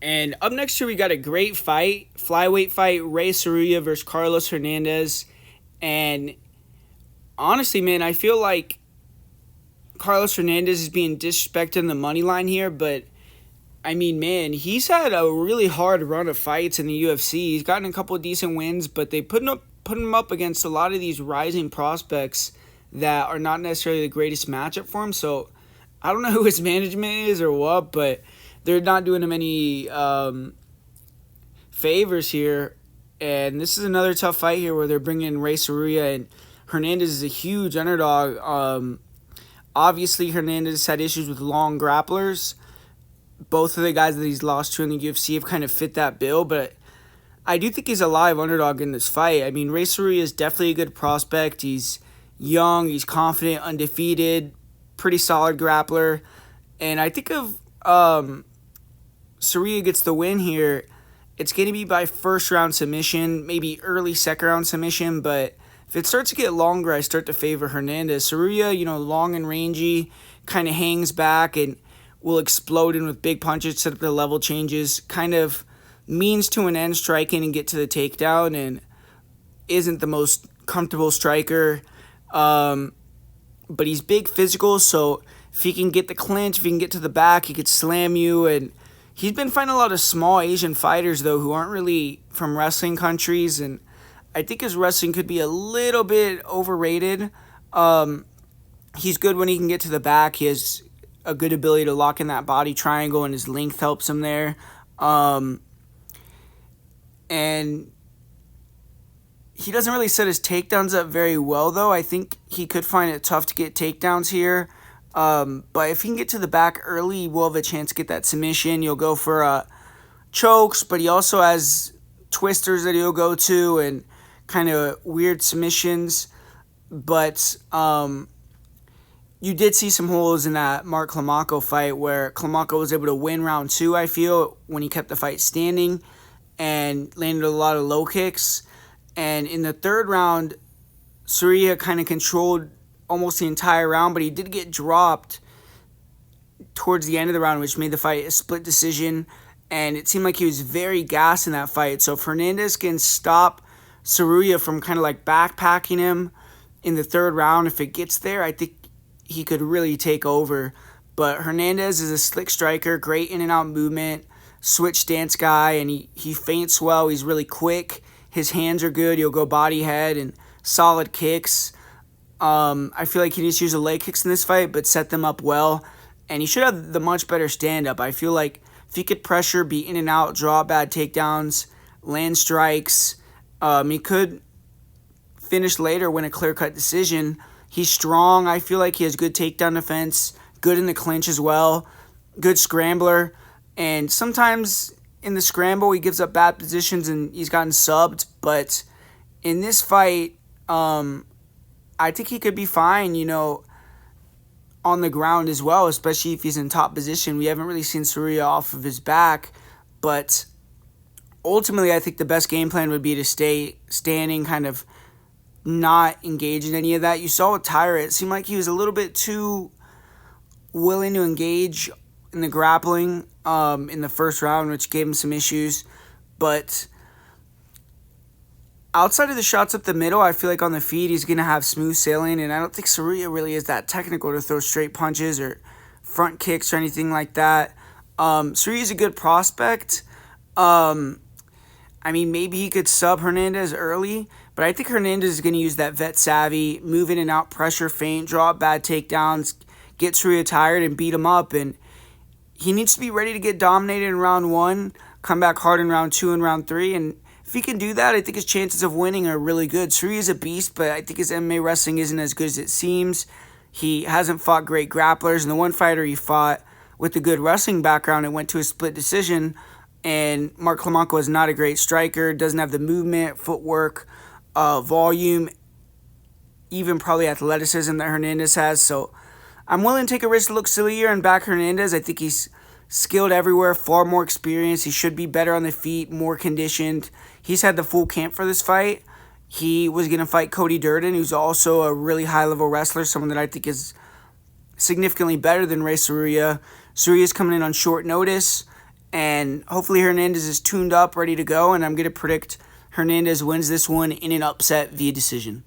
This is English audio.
And up next here, we got a great fight, flyweight fight, Rei Tsuruya versus Carlos Hernandez. And honestly, man, I feel like Carlos Hernandez is being disrespected in the money line here, but I mean, man, he's had a really hard run of fights in the UFC. He's gotten a couple of decent wins, but they put him up against a lot of these rising prospects that are not necessarily the greatest matchup for him. So I don't know who his management is or what, but they're not doing him any favors here. And this is another tough fight here where they're bringing in Rei Tsuruya, and Hernandez is a huge underdog. Obviously, Hernandez had issues with long grapplers. Both of the guys that he's lost to in the UFC have kind of fit that bill, but I do think he's a live underdog in this fight. I mean, Rei Tsuruya is definitely a good prospect. He's young, he's confident, undefeated, pretty solid grappler. And I think if Seruya gets the win here, it's going to be by first round submission, maybe early second round submission, but if it starts to get longer, I start to favor Hernandez. Seruya, long and rangy, kind of hangs back and will explode in with big punches, set up the level changes, kind of means to an end striking and get to the takedown, and isn't the most comfortable striker. But he's big physical, so if he can get the clinch, if he can get to the back, he could slam you. And he's been fighting a lot of small Asian fighters, though, who aren't really from wrestling countries, and I think his wrestling could be a little bit overrated. He's good when he can get to the back. He has a good ability to lock in that body triangle, and his length helps him there. And he doesn't really set his takedowns up very well, though. I think he could find it tough to get takedowns here. But if he can get to the back early, he will have a chance to get that submission. You'll go for chokes, but he also has twisters that he'll go to and kind of weird submissions. But you did see some holes in that Mark Climaco fight where Climaco was able to win round 2, I feel, when he kept the fight standing and landed a lot of low kicks. And in the third round, Seruya kind of controlled almost the entire round, but he did get dropped towards the end of the round, which made the fight a split decision. And it seemed like he was very gassed in that fight. So if Hernandez can stop Seruya from kind of like backpacking him in the third round, if it gets there, I think he could really take over. But Hernandez is a slick striker, great in and out movement, switch stance guy, and he feints well. He's really quick. His hands are good. He'll go body head and solid kicks. I feel like he needs to use the leg kicks in this fight, but set them up well. And he should have the much better stand-up. I feel like if he could pressure, be in and out, draw bad takedowns, land strikes, he could finish later, win a clear-cut decision. He's strong. I feel like he has good takedown defense, good in the clinch as well, good scrambler. And sometimes in the scramble, he gives up bad positions and he's gotten subbed. But in this fight, I think he could be fine, on the ground as well, especially if he's in top position. We haven't really seen Seruya off of his back, but ultimately I think the best game plan would be to stay standing, kind of not engage in any of that. You saw with Tyra, it seemed like he was a little bit too willing to engage in the grappling in the first round, which gave him some issues. But outside of the shots up the middle, I feel like on the feet he's going to have smooth sailing, and I don't think Seruya really is that technical to throw straight punches or front kicks or anything like that. Seruya is a good prospect. Maybe he could sub Hernandez early, but I think Hernandez is going to use that vet savvy, move in and out, pressure, feint, draw up bad takedowns, get Seruya tired and beat him up, and he needs to be ready to get dominated in round 1, come back hard in round 2 and round 3, and if he can do that, I think his chances of winning are really good. Seruya is a beast, but I think his MMA wrestling isn't as good as it seems. He hasn't fought great grapplers, and the one fighter he fought with a good wrestling background, it went to a split decision, and Mark Climaco is not a great striker, doesn't have the movement, footwork, volume, even probably athleticism that Hernandez has. So I'm willing to take a risk to look sillier and back Hernandez. I think he's skilled everywhere, far more experienced. He should be better on the feet, more conditioned. He's had the full camp for this fight. He was going to fight Cody Durden, who's also a really high-level wrestler, someone that I think is significantly better than Rei Tsuruya. Tsuruya's coming in on short notice, And hopefully Hernandez is tuned up, ready to go, and I'm going to predict Hernandez wins this one in an upset via decision.